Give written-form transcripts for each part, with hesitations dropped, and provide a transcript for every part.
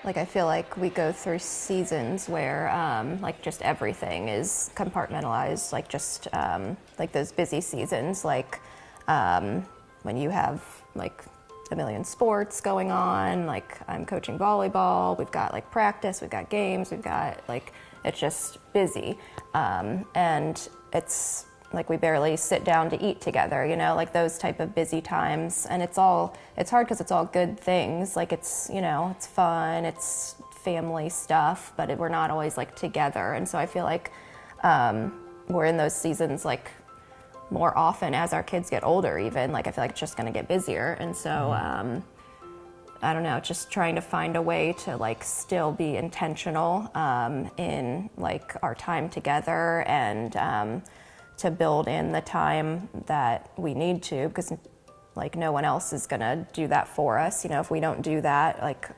Like, I feel like we go through seasons where, like, just everything is compartmentalized, like, just, like, those busy seasons, like, when you have, like, a million sports going on, like, I'm coaching volleyball, we've got, like, practice, we've got games, we've got, like, it's just busy. And it's, like, we barely sit down to eat together, you know, like those type of busy times. And it's hard because it's all good things. Like, it's, you know, it's fun, it's family stuff, but we're not always, like, together. And so I feel like we're in those seasons, like, more often as our kids get older even. Like, I feel like it's just going to get busier. And so, I don't know, just trying to find a way to, like, still be intentional in, like, our time together, and to build in the time that we need to, because, like, no one else is gonna do that for us. You know, if we don't do that, like,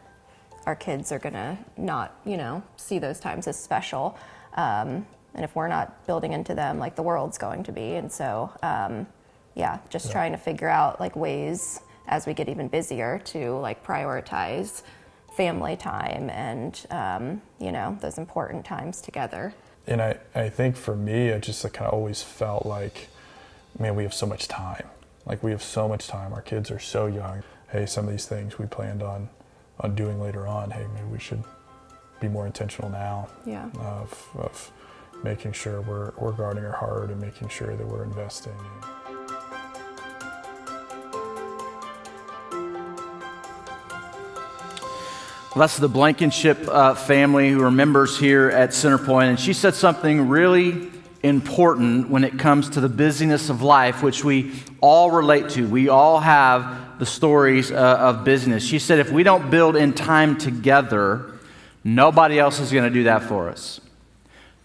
our kids are gonna not, you know, see those times as special. And if we're not building into them, like, the world's going to be. And so, trying to figure out, like, ways as we get even busier to, like, prioritize family time and, you know, those important times together. And I think for me, I just kind of always felt like, man, we have so much time. Like, we have so much time. Our kids are so young. Hey, some of these things we planned on doing later on, hey, maybe we should be more intentional now. Yeah. Of making sure we're guarding our heart and making sure that we're investing. Well, that's the Blankenship family who are members here at Centerpointe, and she said something really important when it comes to the busyness of life, which we all relate to. We all have the stories of busyness. She said if we don't build in time together, nobody else is going to do that for us.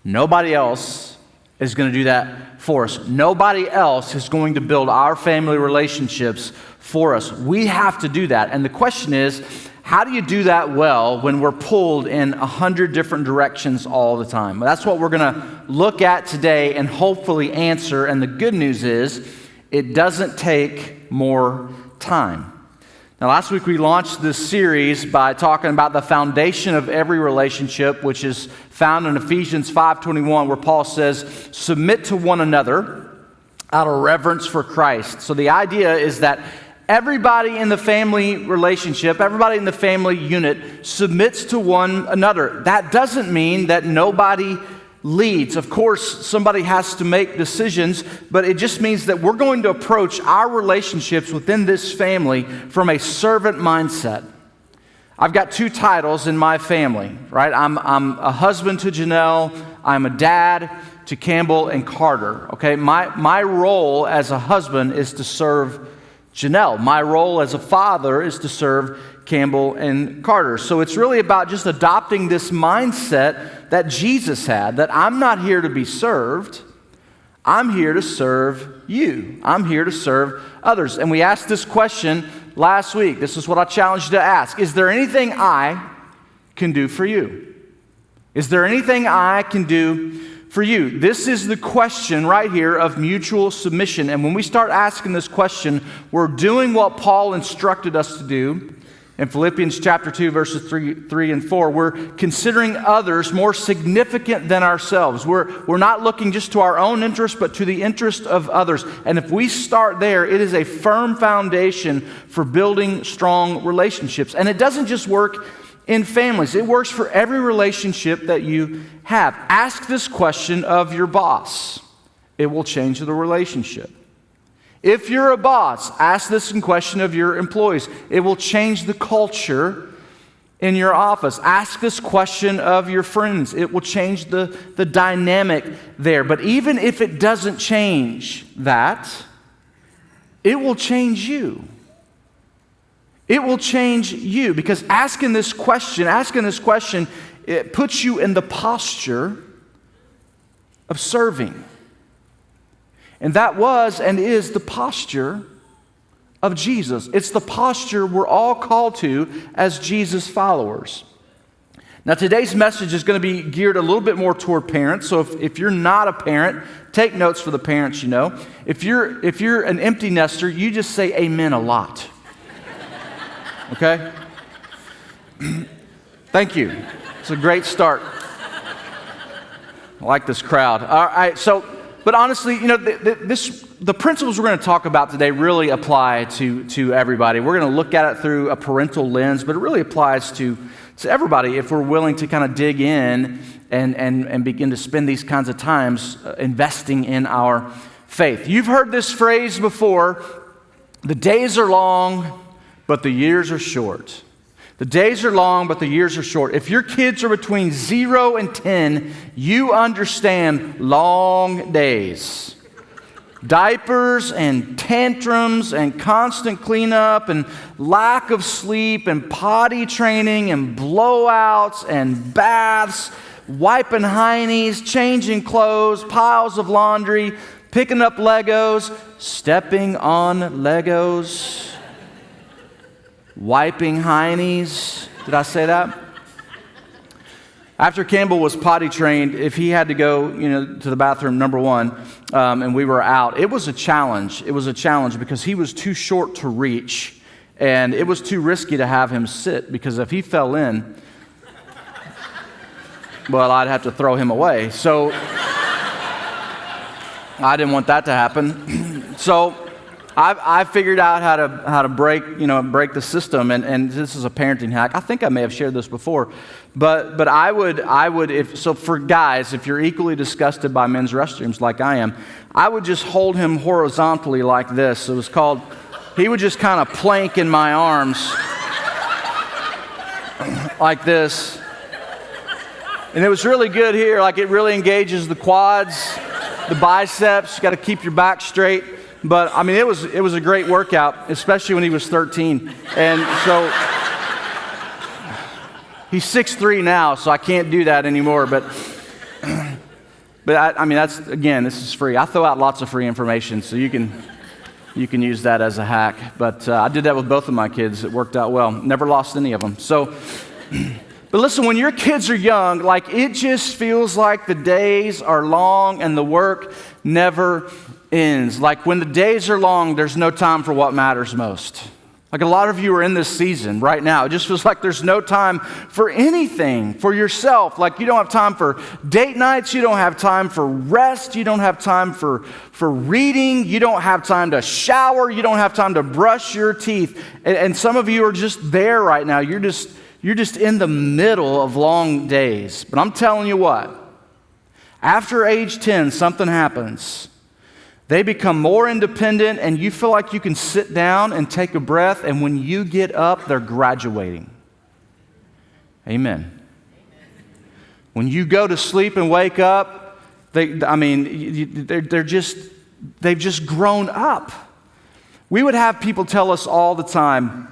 Nobody else is going to do that for us. Nobody else is going to build our family relationships for us. We have to do that. And the question is, how do you do that well when we're pulled in 100 different directions all the time? Well, that's what we're going to look at today and hopefully answer. And the good news is, it doesn't take more time. Now, last week we launched this series by talking about the foundation of every relationship, which is found in Ephesians 5:21, where Paul says, submit to one another out of reverence for Christ. So the idea is that everybody in the family relationship, everybody in the family unit submits to one another. That doesn't mean that nobody leads. Of course, somebody has to make decisions, but it just means that we're going to approach our relationships within this family from a servant mindset. I've got two titles in my family, right? I'm a husband to Janelle. I'm a dad to Campbell and Carter, okay? My role as a husband is to serve Janelle. My role as a father is to serve Campbell and Carter. So it's really about just adopting this mindset that Jesus had, that I'm not here to be served, I'm here to serve you. I'm here to serve others. And we asked this question last week. This is what I challenged you to ask. Is there anything I can do for you? Is there anything I can do for you? This is the question right here of mutual submission. And when we start asking this question, we're doing what Paul instructed us to do in Philippians chapter 2, verses 3 and 4. We're considering others more significant than ourselves. We're not looking just to our own interest, but to the interest of others. And if we start there, it is a firm foundation for building strong relationships. And it doesn't just work in families. It works for every relationship that you have. Ask this question of your boss. It will change the relationship. If you're a boss, ask this question of your employees. It will change the culture in your office. Ask this question of your friends. It will change the dynamic there. But even if it doesn't change that, it will change you. It will change you, because asking this question, it puts you in the posture of serving. And that was and is the posture of Jesus. It's the posture we're all called to as Jesus followers. Now, today's message is going to be geared a little bit more toward parents. So if you're not a parent, take notes for the parents you know. If you're an empty nester, you just say amen a lot. Okay? Thank you. It's a great start. I like this crowd. All right, but honestly, the principles we're going to talk about today really apply to everybody. We're going to look at it through a parental lens, but it really applies to everybody if we're willing to kind of dig in and begin to spend these kinds of times investing in our faith. You've heard this phrase before, the days are long, but the years are short. The days are long, but the years are short. If your kids are between 0 and 10, you understand long days. Diapers and tantrums and constant cleanup and lack of sleep and potty training and blowouts and baths, wiping heinies, changing clothes, piles of laundry, picking up Legos, stepping on Legos. Wiping heinies. Did I say that? After Campbell was potty trained, if he had to go, to the bathroom, number one, and we were out, it was a challenge. It was a challenge because he was too short to reach, and it was too risky to have him sit because if he fell in, well, I'd have to throw him away. So I didn't want that to happen. So I figured out how to break the system, and this is a parenting hack. I think I may have shared this before, but I would for guys, if you're equally disgusted by men's restrooms like I am, I would just hold him horizontally like this. It was called. He would just kind of plank in my arms like this, and it was really good here. Like it really engages the quads, the biceps. You got to keep your back straight. But I mean, it was a great workout, especially when he was 13. And so he's 6'3" now, so I can't do that anymore. But I mean, this is free. I throw out lots of free information, so you can use that as a hack. But I did that with both of my kids. It worked out well. Never lost any of them. So, but listen, when your kids are young, like it just feels like the days are long and the work never ends. Like when the days are long, there's no time for what matters most. Like a lot of you are in this season right now. It just feels like there's no time for anything, for yourself. Like you don't have time for date nights. You don't have time for rest. You don't have time for reading. You don't have time to shower. You don't have time to brush your teeth. And some of you are just there right now. You're just in the middle of long days. But I'm telling you what, after age 10, something happens. They become more independent, and you feel like you can sit down and take a breath, and when you get up, they're graduating. Amen. When you go to sleep and wake up, they've just grown up. We would have people tell us all the time,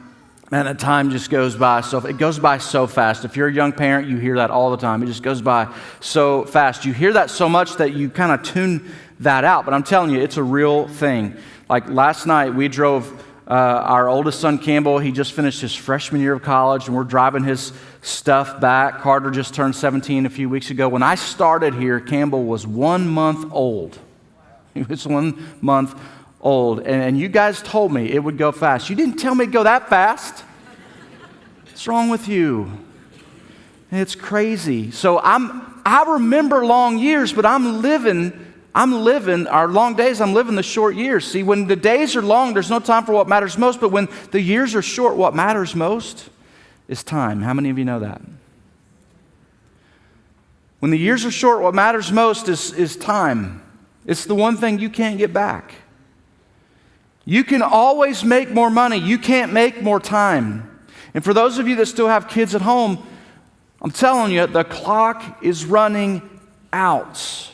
man, the time just goes by so fast. If you're a young parent, you hear that all the time. It just goes by so fast. You hear that so much that you kind of tune that out. But I'm telling you, it's a real thing. Like last night, we drove our oldest son, Campbell. He just finished his freshman year of college, and we're driving his stuff back. Carter just turned 17 a few weeks ago. When I started here, Campbell was 1 month old. He was 1 month old. And you guys told me it would go fast. You didn't tell me to go that fast. What's wrong with you? It's crazy. So I remember long years, but I'm living our long days. I'm living the short years. See, when the days are long, there's no time for what matters most. But when the years are short, what matters most is time. How many of you know that? When the years are short, what matters most is time. It's the one thing you can't get back. You can always make more money. You can't make more time. And for those of you that still have kids at home, I'm telling you, the clock is running out.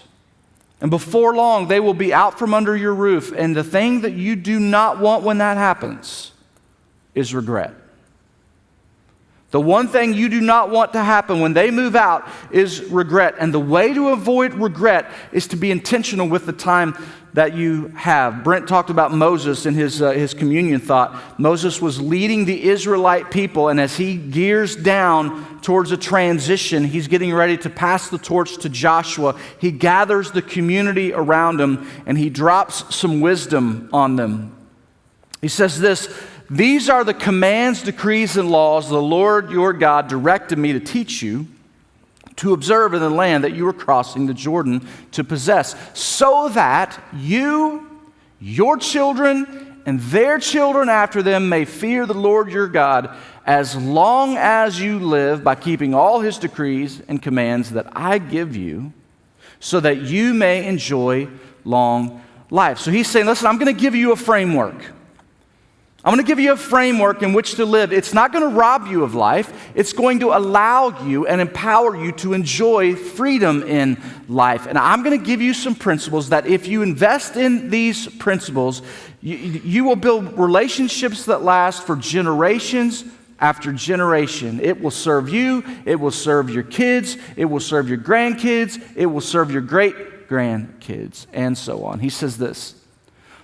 And before long, they will be out from under your roof. And the thing that you do not want when that happens is regret. The one thing you do not want to happen when they move out is regret. And the way to avoid regret is to be intentional with the time that you have. Brent talked about Moses in his communion thought. Moses was leading the Israelite people, and as he gears down towards a transition, he's getting ready to pass the torch to Joshua. He gathers the community around him, and he drops some wisdom on them. He says this, "These are the commands, decrees, and laws the Lord your God directed me to teach you, to observe in the land that you are crossing the Jordan to possess, so that you, your children, and their children after them may fear the Lord your God as long as you live, by keeping all his decrees and commands that I give you, so that you may enjoy long life." So he's saying, listen, I'm going to give you a framework. I'm going to give you a framework in which to live. It's not going to rob you of life. It's going to allow you and empower you to enjoy freedom in life. And I'm going to give you some principles that if you invest in these principles, you will build relationships that last for generations after generation. It will serve you. It will serve your kids. It will serve your grandkids. It will serve your great-grandkids, and so on. He says this: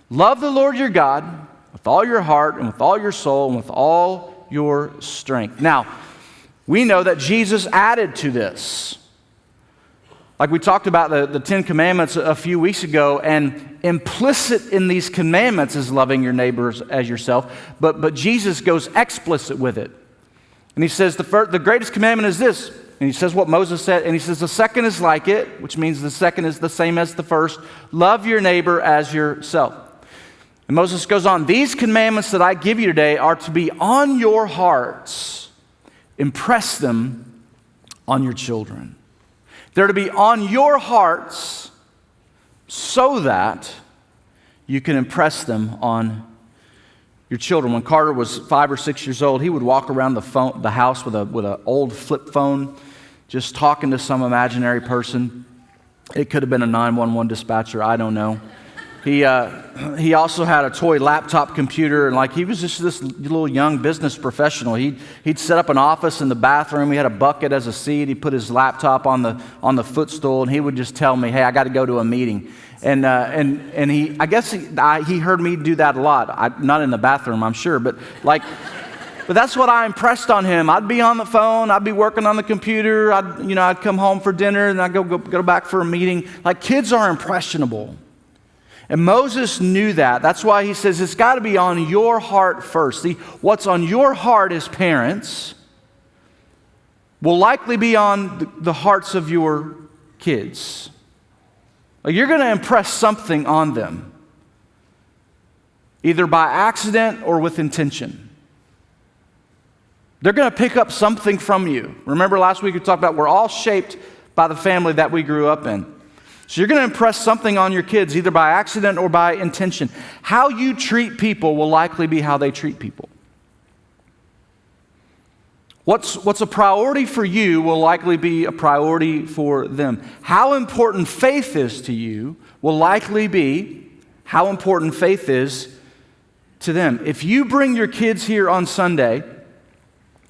"Love the Lord your God with all your heart and with all your soul and with all your strength." Now, we know that Jesus added to this. Like we talked about the Ten Commandments a few weeks ago, and implicit in these commandments is loving your neighbors as yourself, but Jesus goes explicit with it. And he says the greatest commandment is this, and he says what Moses said, and he says the second is like it, which means the second is the same as the first: love your neighbor as yourself. And Moses goes on, "These commandments that I give you today are to be on your hearts. Impress them on your children." They're to be on your hearts so that you can impress them on your children. When Carter was 5 or 6 years old, he would walk around the house with an old flip phone, just talking to some imaginary person. It could have been a 911 dispatcher, I don't know. He also had a toy laptop computer, and like he was just this little young business professional. He'd set up an office in the bathroom. He had a bucket as a seat. He put his laptop on the footstool, and he would just tell me, "Hey, I got to go to a meeting." And I guess he heard me do that a lot. Not in the bathroom, I'm sure, but that's what I impressed on him. I'd be on the phone. I'd be working on the computer. I'd come home for dinner, and I'd go back for a meeting. Like, kids are impressionable. And Moses knew that. That's why he says it's got to be on your heart first. See, what's on your heart as parents will likely be on the hearts of your kids. Like, you're going to impress something on them, either by accident or with intention. They're going to pick up something from you. Remember last week we talked about we're all shaped by the family that we grew up in. So you're going to impress something on your kids, either by accident or by intention. How you treat people will likely be how they treat people. What's a priority for you will likely be a priority for them. How important faith is to you will likely be how important faith is to them. If you bring your kids here on Sunday,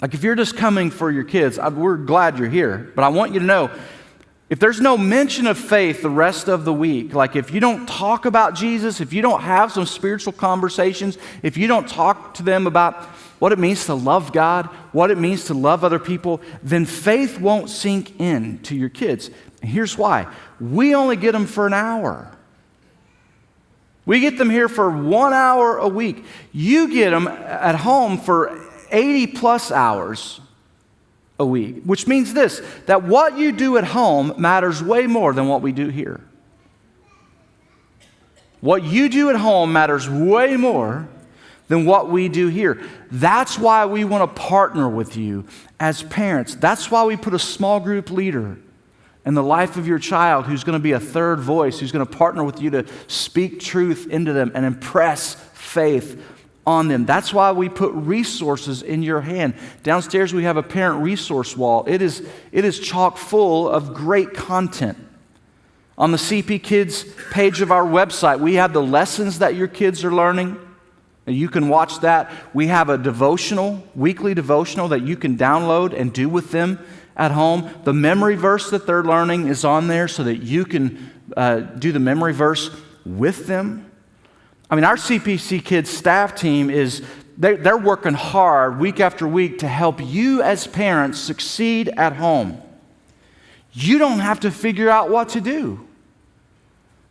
like if you're just coming for your kids, we're glad you're here, but I want you to know, if there's no mention of faith the rest of the week, like if you don't talk about Jesus, if you don't have some spiritual conversations, if you don't talk to them about what it means to love God, what it means to love other people, then faith won't sink in to your kids. And here's why. We only get them for an hour. We get them here for 1 hour a week. You get them at home for 80 plus hours a week, which means this, that what you do at home matters way more than what we do here. What you do at home matters way more than what we do here. That's why we want to partner with you as parents. That's why we put a small group leader in the life of your child who's going to be a third voice, who's going to partner with you to speak truth into them and impress faith on them. That's why we put resources in your hand. Downstairs we have a parent resource wall. It is chock full of great content. On the CP Kids page of our website, we have the lessons that your kids are learning. And you can watch that. We have a devotional, weekly devotional that you can download and do with them at home. The memory verse that they're learning is on there so that you can do the memory verse with them. I mean, our CPC Kids staff team they're working hard week after week to help you as parents succeed at home. You don't have to figure out what to do.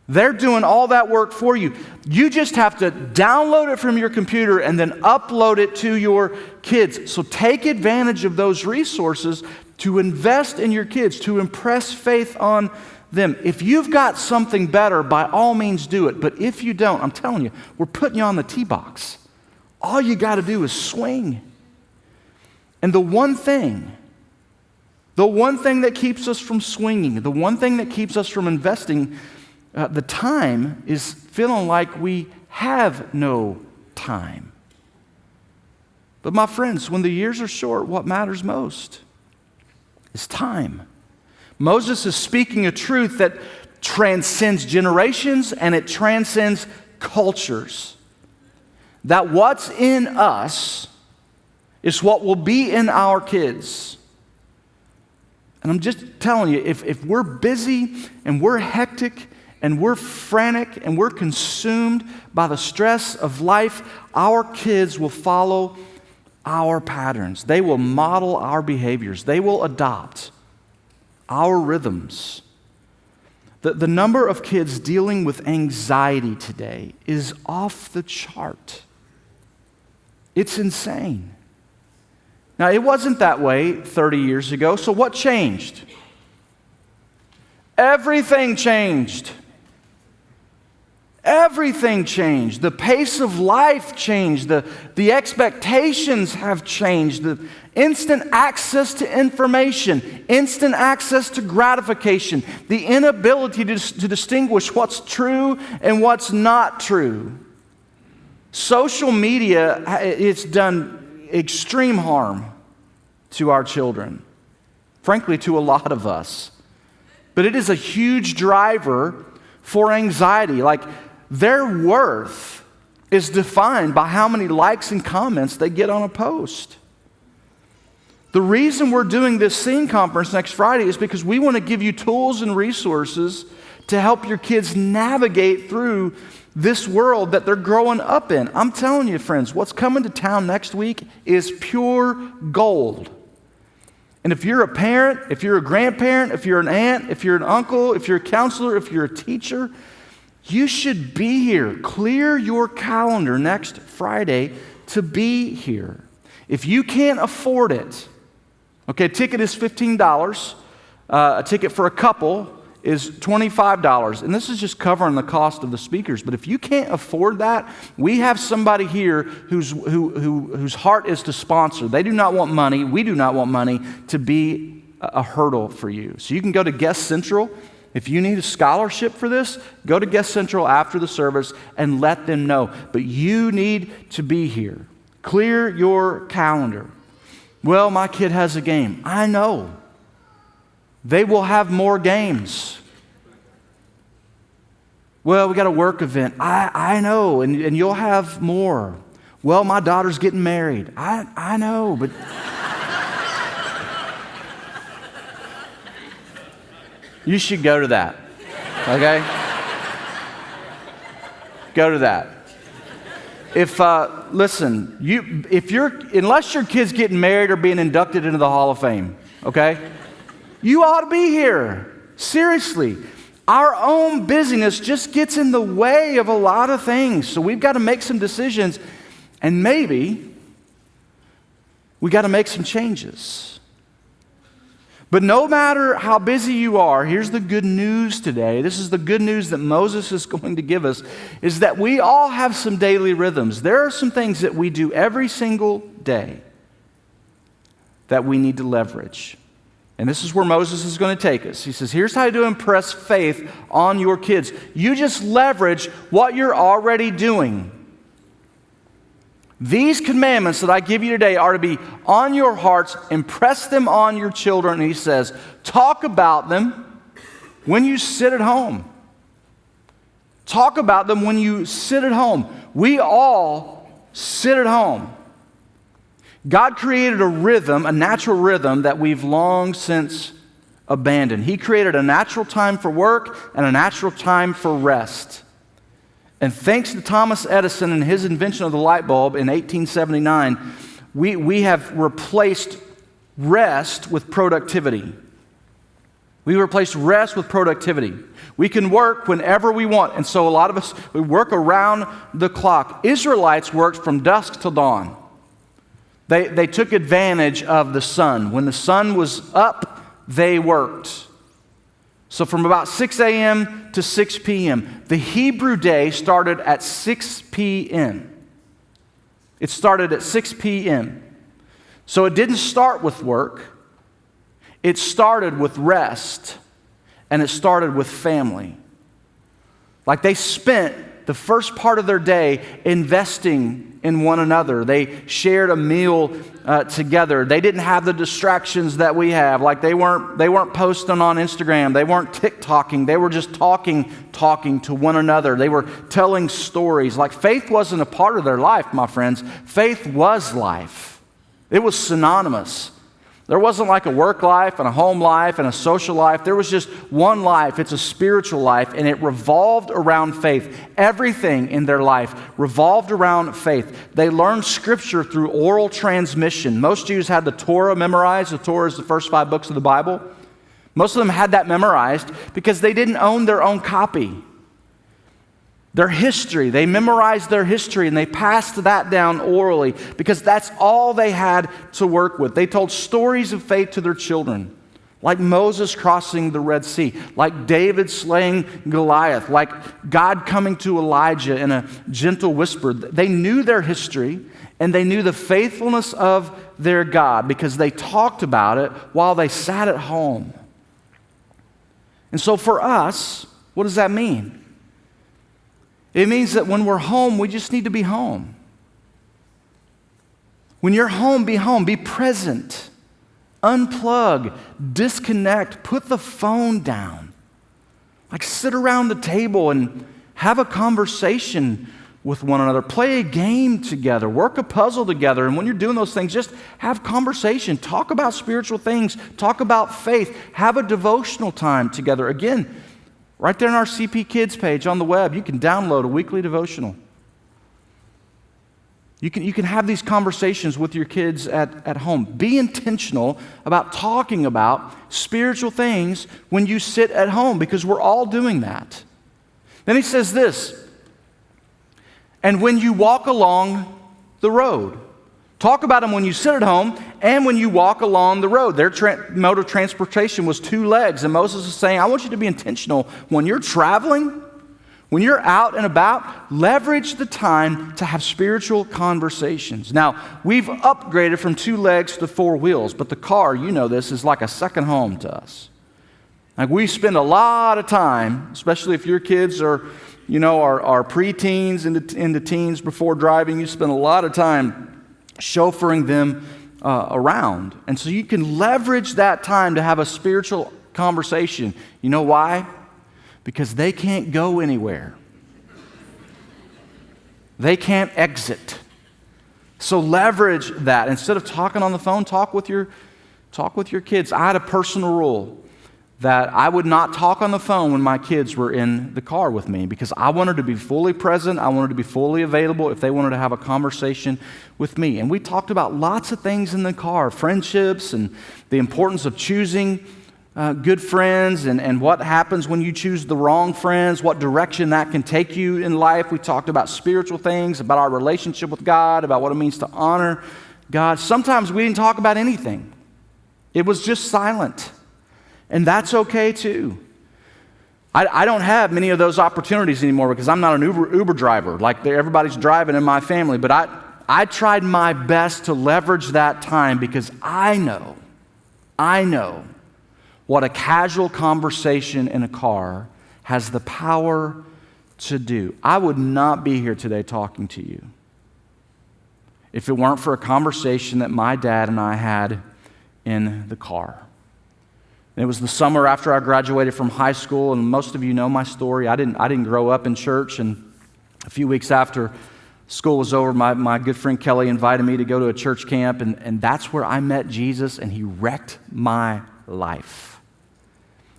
They're doing all that work for you. You just have to download it from your computer and then upload it to your kids. So take advantage of those resources to invest in your kids, to impress faith on them. If you've got something better, by all means do it. But if you don't, I'm telling you, we're putting you on the tee box. All you got to do is swing. And the one thing that keeps us from swinging, the one thing that keeps us from investing the time is feeling like we have no time. But my friends, when the years are short, what matters most is time. Moses is speaking a truth that transcends generations and it transcends cultures. That what's in us is what will be in our kids. And I'm just telling you, if we're busy and we're hectic and we're frantic and we're consumed by the stress of life, our kids will follow our patterns. They will model our behaviors. They will adopt our rhythms. The number of kids dealing with anxiety today is off the chart. It's insane. Now, it wasn't that way 30 years ago, so what changed? Everything changed. Everything changed. The pace of life changed. The expectations have changed. The instant access to information, instant access to gratification, the inability to distinguish what's true and what's not true. Social media, it's done extreme harm to our children, frankly, to a lot of us. But it is a huge driver for anxiety. Like, their worth is defined by how many likes and comments they get on a post. The reason we're doing this Scene Conference next Friday is because we want to give you tools and resources to help your kids navigate through this world that they're growing up in. I'm telling you, friends, what's coming to town next week is pure gold. And if you're a parent, if you're a grandparent, if you're an aunt, if you're an uncle, if you're a counselor, if you're a teacher, you should be here. Clear your calendar next Friday to be here. If you can't afford it, okay, a ticket is $15. A ticket for a couple is $25. And this is just covering the cost of the speakers. But if you can't afford that, we have somebody here whose heart is to sponsor. They do not want money. We do not want money to be a hurdle for you. So you can go to Guest Central. If you need a scholarship for this, go to Guest Central after the service and let them know. But you need to be here. Clear your calendar. Well, my kid has a game. I know. They will have more games. Well, we got a work event. I know, and you'll have more. Well, my daughter's getting married. I know, but... You should go to that, okay? Go to that. Unless your kid's getting married or being inducted into the Hall of Fame, okay? You ought to be here. Seriously. Our own busyness just gets in the way of a lot of things. So we've got to make some decisions, and maybe we got to make some changes. But no matter how busy you are, here's the good news today. This is the good news that Moses is going to give us, is that we all have some daily rhythms. There are some things that we do every single day that we need to leverage. And this is where Moses is going to take us. He says, here's how to impress faith on your kids. You just leverage what you're already doing. These commandments that I give you today are to be on your hearts, impress them on your children. And he says, talk about them when you sit at home. Talk about them when you sit at home. We all sit at home. God created a rhythm, a natural rhythm that we've long since abandoned. He created a natural time for work and a natural time for rest. And thanks to Thomas Edison and his invention of the light bulb in 1879, we have replaced rest with productivity. We replace rest with productivity. We can work whenever we want. And so a lot of us, we work around the clock. Israelites worked from dusk till dawn. They took advantage of the sun. When the sun was up, they worked. So from about 6 a.m. to 6 p.m., the Hebrew day started at 6 p.m. It started at 6 p.m. So it didn't start with work. It started with rest, and it started with family. Like they spent the first part of their day investing in one another. They shared a meal together. They didn't have the distractions that we have. Like they weren't posting on Instagram. They weren't TikToking. They were just talking to one another. They were telling stories. Like faith wasn't a part of their life, my friends. Faith was life. It was synonymous. There wasn't like a work life and a home life and a social life. There was just one life. It's a spiritual life, and it revolved around faith. Everything in their life revolved around faith. They learned Scripture through oral transmission. Most Jews had the Torah memorized. The Torah is the first 5 books of the Bible. Most of them had that memorized because they didn't own their own copy. Their history, they memorized their history and they passed that down orally because that's all they had to work with. They told stories of faith to their children, like Moses crossing the Red Sea, like David slaying Goliath, like God coming to Elijah in a gentle whisper. They knew their history and they knew the faithfulness of their God because they talked about it while they sat at home. And so for us, what does that mean? It means that when we're home, we just need to be home. When you're home, be present. Unplug, disconnect, put the phone down. Like sit around the table and have a conversation with one another. Play a game together, work a puzzle together. And when you're doing those things, just have conversation. Talk about spiritual things. Talk about faith. Have a devotional time together. Again, right there on our CP Kids page on the web, you can download a weekly devotional. You can have these conversations with your kids at home. Be intentional about talking about spiritual things when you sit at home because we're all doing that. Then he says this, and when you walk along the road. Talk about them when you sit at home and when you walk along the road. Their mode of transportation was 2 legs. And Moses is saying, I want you to be intentional. When you're traveling, when you're out and about, leverage the time to have spiritual conversations. Now, we've upgraded from 2 legs to 4 wheels, but the car, you know this, is like a second home to us. Like we spend a lot of time, especially if your kids are preteens into teens before driving, you spend a lot of time chauffeuring them around. And so you can leverage that time to have a spiritual conversation. You know why? Because they can't go anywhere. They can't exit. So leverage that. Instead of talking on the phone, talk with your kids. I had a personal rule that I would not talk on the phone when my kids were in the car with me because I wanted to be fully present. I wanted to be fully available if they wanted to have a conversation with me. And we talked about lots of things in the car, friendships and the importance of choosing good friends and what happens when you choose the wrong friends, what direction that can take you in life. We talked about spiritual things, about our relationship with God, about what it means to honor God. Sometimes we didn't talk about anything. It was just silent. And that's okay too. I don't have many of those opportunities anymore because I'm not an Uber driver. Like everybody's driving in my family. But I tried my best to leverage that time because I know what a casual conversation in a car has the power to do. I would not be here today talking to you if it weren't for a conversation that my dad and I had in the car. It was the summer after I graduated from high school, and most of you know my story. I didn't grow up in church, and a few weeks after school was over, my good friend Kelly invited me to go to a church camp, and that's where I met Jesus, and he wrecked my life.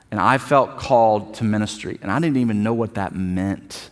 And I felt called to ministry, and I didn't even know what that meant.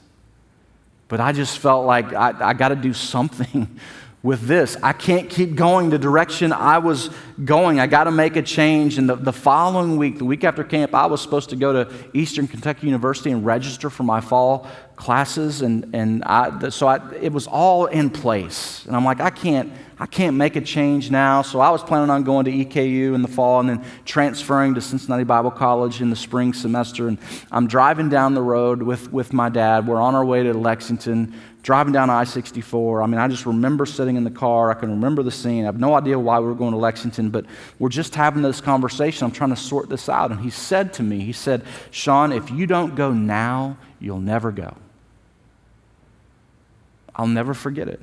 But I just felt like I got to do something with this. I can't keep going the direction I was going. I got to make a change. And the following week, the week after camp, I was supposed to go to Eastern Kentucky University and register for my fall classes. It was all in place. And I'm like, I can't make a change now. So I was planning on going to EKU in the fall and then transferring to Cincinnati Bible College in the spring semester. And I'm driving down the road with my dad. We're on our way to Lexington, driving down I-64. I mean, I just remember sitting in the car. I can remember the scene. I have no idea why we were going to Lexington, but we're just having this conversation. I'm trying to sort this out. And he said to me, Shawn, if you don't go now, you'll never go. I'll never forget it.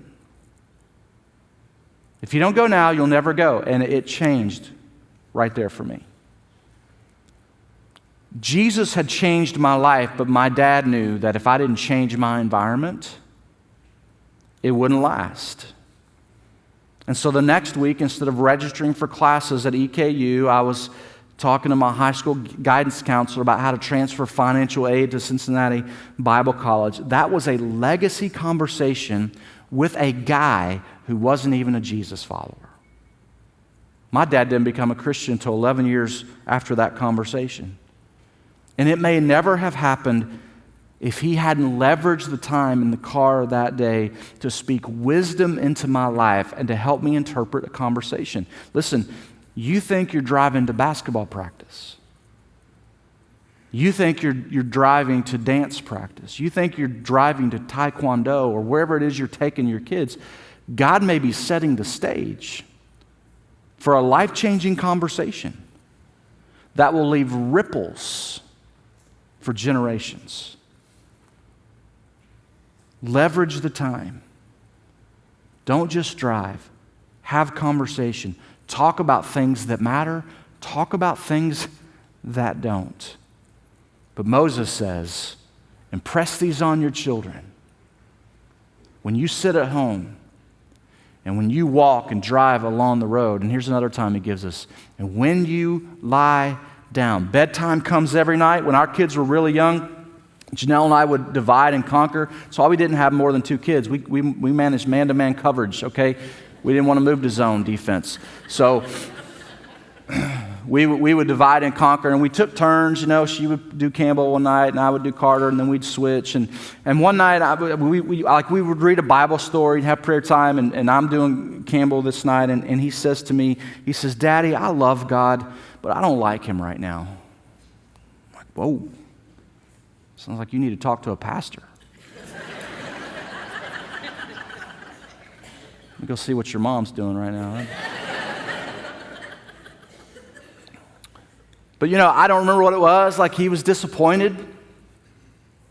If you don't go now, you'll never go. And it changed right there for me. Jesus had changed my life, but my dad knew that if I didn't change my environment, it wouldn't last. And so the next week, instead of registering for classes at EKU, I was talking to my high school guidance counselor about how to transfer financial aid to Cincinnati Bible College. That was a legacy conversation with a guy who wasn't even a Jesus follower. My dad didn't become a Christian until 11 years after that conversation. And it may never have happened if he hadn't leveraged the time in the car that day to speak wisdom into my life and to help me interpret a conversation. Listen, you think you're driving to basketball practice. You think you're driving to dance practice. You think you're driving to taekwondo or wherever it is you're taking your kids. God may be setting the stage for a life-changing conversation that will leave ripples for generations. Leverage the time. Don't just drive. Have conversation. Talk about things that matter. Talk about things that don't. But Moses says, impress these on your children. When you sit at home and when you walk and drive along the road, and here's another time he gives us, and when you lie down. Bedtime comes every night. When our kids were really young, Janelle and I would divide and conquer. So we didn't have more than 2 kids. We managed man-to-man coverage, okay? We didn't want to move to zone defense. So we would divide and conquer, and we took turns. She would do Campbell one night, and I would do Carter, and then we'd switch. And one night, we would read a Bible story and have prayer time, and I'm doing Campbell this night, and he says to me, he says, Daddy, I love God, but I don't like him right now. I'm like, whoa. Sounds like you need to talk to a pastor. Let me go see what your mom's doing right now. But I don't remember what it was. Like he was disappointed.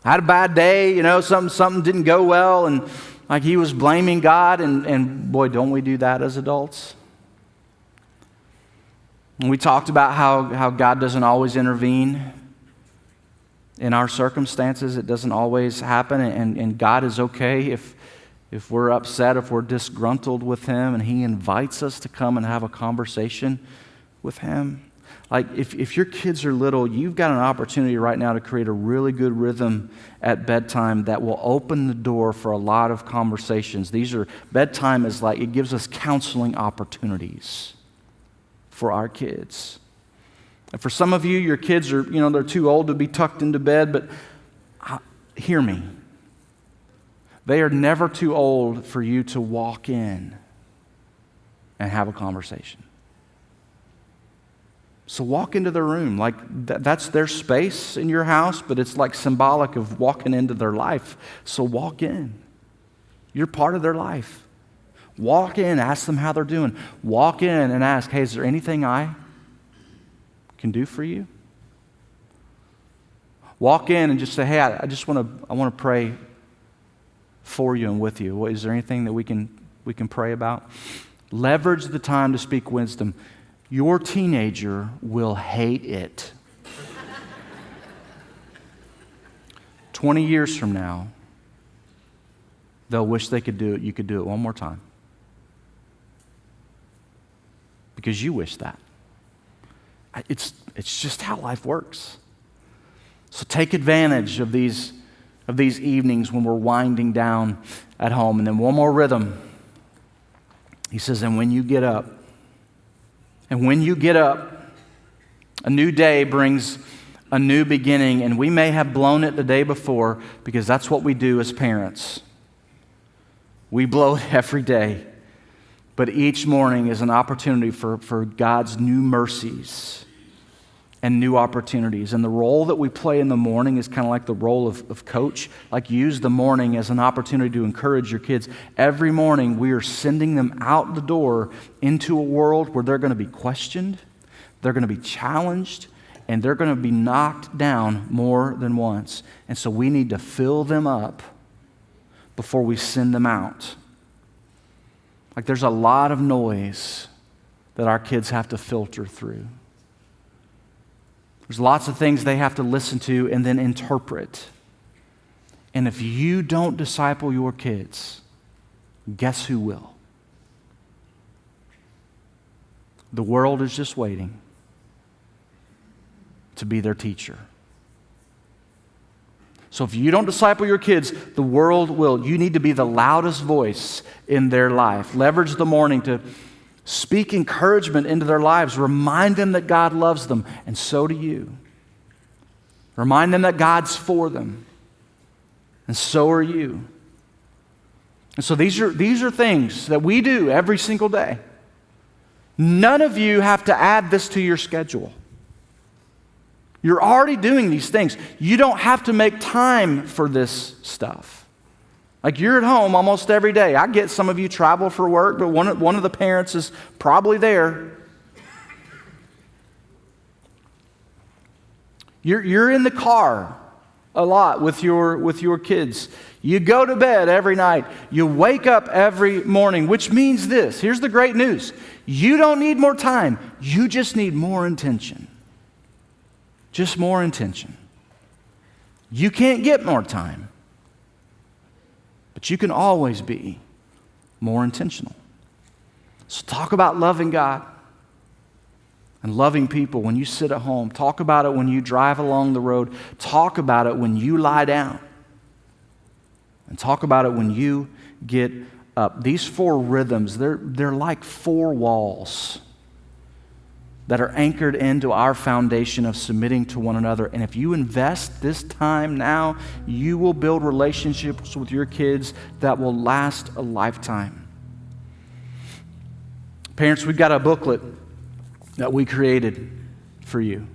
I had a bad day, something didn't go well, and like he was blaming God, and boy, don't we do that as adults? And we talked about how God doesn't always intervene in our circumstances. It doesn't always happen, and God is okay if we're upset, if we're disgruntled with Him, and He invites us to come and have a conversation with Him. Like if your kids are little, you've got an opportunity right now to create a really good rhythm at bedtime that will open the door for a lot of conversations. Bedtime is like, it gives us counseling opportunities for our kids. And for some of you, your kids are, they're too old to be tucked into bed, but hear me. They are never too old for you to walk in and have a conversation. So walk into their room. Like that's their space in your house, but it's like symbolic of walking into their life. So walk in. You're part of their life. Walk in, ask them how they're doing. Walk in and ask, hey, is there anything I can do for you? Walk in and just say, hey, I want to pray for you and with you. Is there anything that we can pray about? Leverage the time to speak wisdom. Your teenager will hate it. 20 years from now, they'll wish they could do it. You could do it one more time. Because you wish that. It's just how life works. So take advantage of these evenings when we're winding down at home. And then one more rhythm. He says, and when you get up, a new day brings a new beginning, and we may have blown it the day before because that's what we do as parents. We blow it every day, but each morning is an opportunity for God's new mercies and new opportunities. And the role that we play in the morning is kind of like the role of coach. Like, use the morning as an opportunity to encourage your kids. Every morning we are sending them out the door into a world where they're going to be questioned, they're going to be challenged, and they're going to be knocked down more than once. And so we need to fill them up before we send them out. Like, there's a lot of noise that our kids have to filter through. There's lots of things they have to listen to and then interpret. And if you don't disciple your kids, guess who will? The world is just waiting to be their teacher. So if you don't disciple your kids, the world will. You need to be the loudest voice in their life. Leverage the morning to speak encouragement into their lives. Remind them that God loves them, and so do you. Remind them that God's for them, and so are you. And so these are things that we do every single day. None of you have to add this to your schedule. You're already doing these things. You don't have to make time for this stuff. Like, you're at home almost every day. I get some of you travel for work, but one of the parents is probably there. You're in the car a lot with your kids. You go to bed every night. You wake up every morning, which means this. Here's the great news. You don't need more time. You just need more intention. Just more intention. You can't get more time, but you can always be more intentional. So talk about loving God and loving people when you sit at home. Talk about it when you drive along the road. Talk about it when you lie down. And talk about it when you get up. These 4 rhythms, they're like 4 walls that are anchored into our foundation of submitting to one another. And if you invest this time now, you will build relationships with your kids that will last a lifetime. Parents, we've got a booklet that we created for you.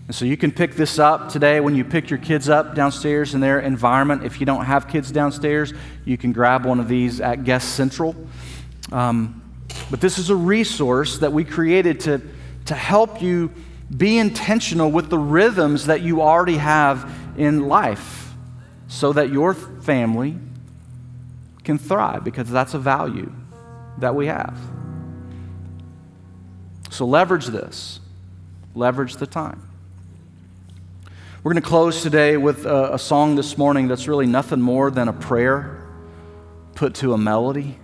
And so you can pick this up today when you pick your kids up downstairs in their environment. If you don't have kids downstairs, you can grab one of these at Guest Central. But this is a resource that we created to help you be intentional with the rhythms that you already have in life so that your family can thrive, because that's a value that we have. So leverage this. Leverage the time. We're going to close today with a song this morning that's really nothing more than a prayer put to a melody.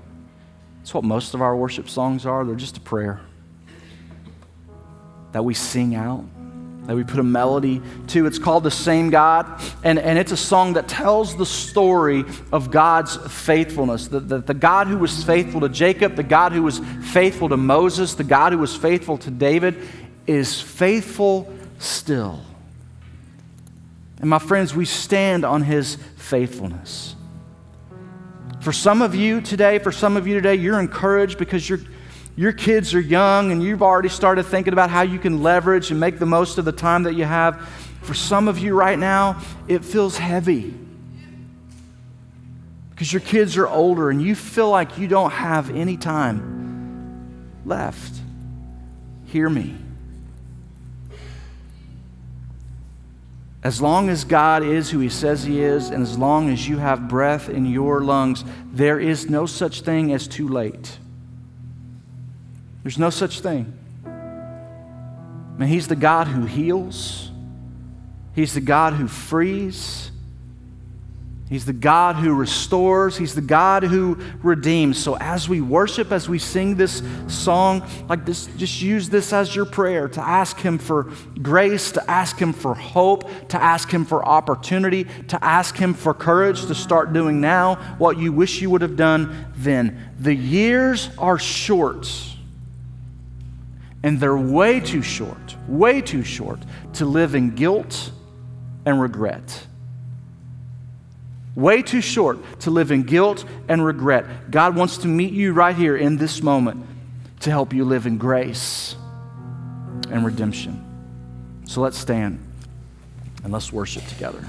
That's what most of our worship songs are. They're just a prayer that we sing out, that we put a melody to. It's called The Same God, and it's a song that tells the story of God's faithfulness. The God who was faithful to Jacob, the God who was faithful to Moses, the God who was faithful to David is faithful still. And my friends, we stand on His faithfulness. For some of you today, you're encouraged because your kids are young and you've already started thinking about how you can leverage and make the most of the time that you have. For some of you right now, it feels heavy because your kids are older and you feel like you don't have any time left. Hear me. As long as God is who He says He is, and as long as you have breath in your lungs, there is no such thing as too late. There's no such thing. Man, He's the God who heals. He's the God who frees. He's the God who restores. He's the God who redeems. So as we worship, as we sing this song like this, just use this as your prayer to ask Him for grace, to ask Him for hope, to ask Him for opportunity, to ask Him for courage to start doing now what you wish you would have done then. The years are short, and they're way too short to live in guilt and regret. Way too short to live in guilt and regret. God wants to meet you right here in this moment to help you live in grace and redemption. So let's stand and let's worship together.